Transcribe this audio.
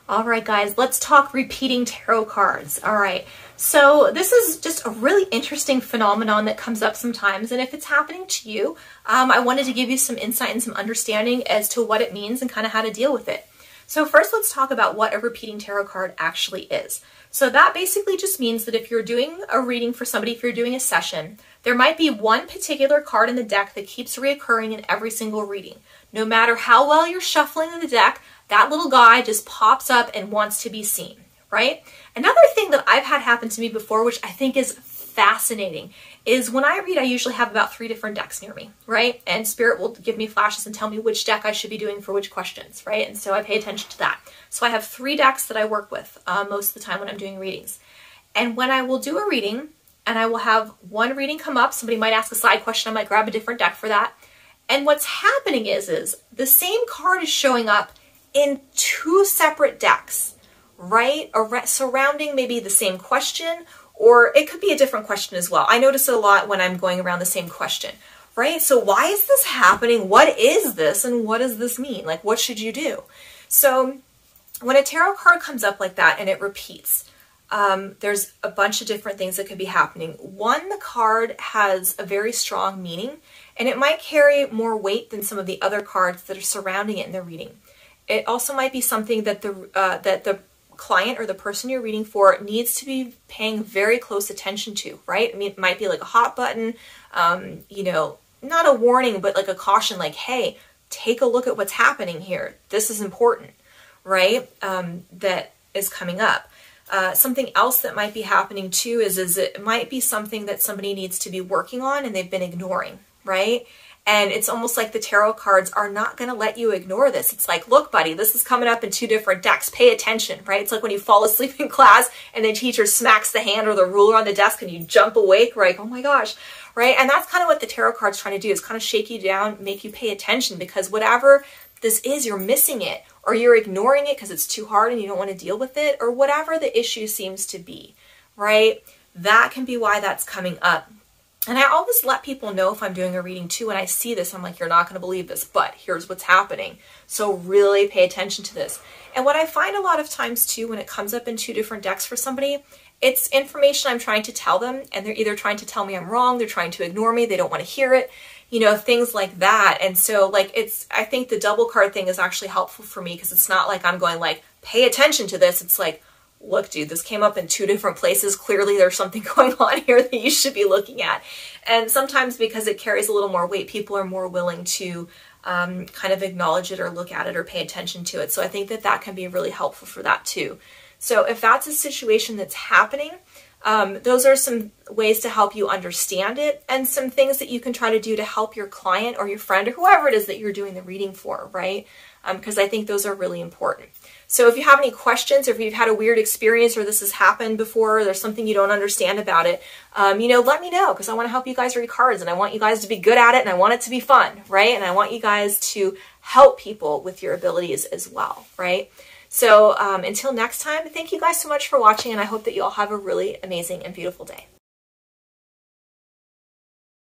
All right, guys, let's talk repeating tarot cards. All right, so this is just a really interesting phenomenon that comes up sometimes, and if it's happening to you, I wanted to give you some insight and some understanding as to what it means and kind of how to deal with it. So first, let's talk about what a repeating tarot card actually is. So that basically just means that if you're doing a reading for somebody, if you're doing a session, there might be one particular card in the deck that keeps reoccurring in every single reading. No matter how well you're shuffling in the deck, that little guy just pops up and wants to be seen, right? Another thing that I've had happen to me before, which I think is fascinating, is when I read, I usually have about 3 different decks near me, right? And Spirit will give me flashes and tell me which deck I should be doing for which questions, right? And so I pay attention to that. So I have 3 decks that I work with most of the time when I'm doing readings. And when I will do a reading, and I will have one reading come up, somebody might ask a side question, I might grab a different deck for that. And what's happening is the same card is showing up in 2 separate decks, right? Surrounding maybe the same question, or it could be a different question as well. I notice it a lot when I'm going around the same question, right? So why is this happening? What is this? And what does this mean? Like, what should you do? So when a tarot card comes up like that and it repeats, there's a bunch of different things that could be happening. One, the card has a very strong meaning, and it might carry more weight than some of the other cards that are surrounding it in the reading. It also might be something that the client or the person you're reading for needs to be paying very close attention to, right? I mean, it might be like a hot button, you know, not a warning, but like a caution, like, hey, take a look at what's happening here. This is important, right? That is coming up. Something else that might be happening too is it might be something that somebody needs to be working on and they've been ignoring, right? And it's almost like the tarot cards are not going to let you ignore this. It's like, look, buddy, this is coming up in 2 different decks. Pay attention, right? It's like when you fall asleep in class and the teacher smacks the hand or the ruler on the desk and you jump awake, right? Oh my gosh, right? And that's kind of what the tarot card's trying to do, is kind of shake you down, make you pay attention, because whatever this is, you're missing it, or you're ignoring it because it's too hard and you don't want to deal with it, or whatever the issue seems to be, right? That can be why that's coming up. And I always let people know if I'm doing a reading too, when I see this, I'm like, you're not going to believe this, but here's what's happening. So really pay attention to this. And what I find a lot of times too, when it comes up in 2 different decks for somebody, it's information I'm trying to tell them, and they're either trying to tell me I'm wrong, they're trying to ignore me, they don't want to hear it, you know, things like that. And so like I think the double card thing is actually helpful for me, because it's not like I'm going like, pay attention to this. It's like, look, dude, this came up in 2 different places. Clearly there's something going on here that you should be looking at. And sometimes because it carries a little more weight, people are more willing to kind of acknowledge it or look at it or pay attention to it. So I think that that can be really helpful for that too. So if that's a situation that's happening, those are some ways to help you understand it, and some things that you can try to do to help your client or your friend or whoever it is that you're doing the reading for, right? Because I think those are really important. So if you have any questions, or if you've had a weird experience or this has happened before, or there's something you don't understand about it, you know, let me know, because I want to help you guys read cards, and I want you guys to be good at it, and I want it to be fun, right? And I want you guys to help people with your abilities as well, right? So until next time, thank you guys so much for watching, and I hope that you all have a really amazing and beautiful day.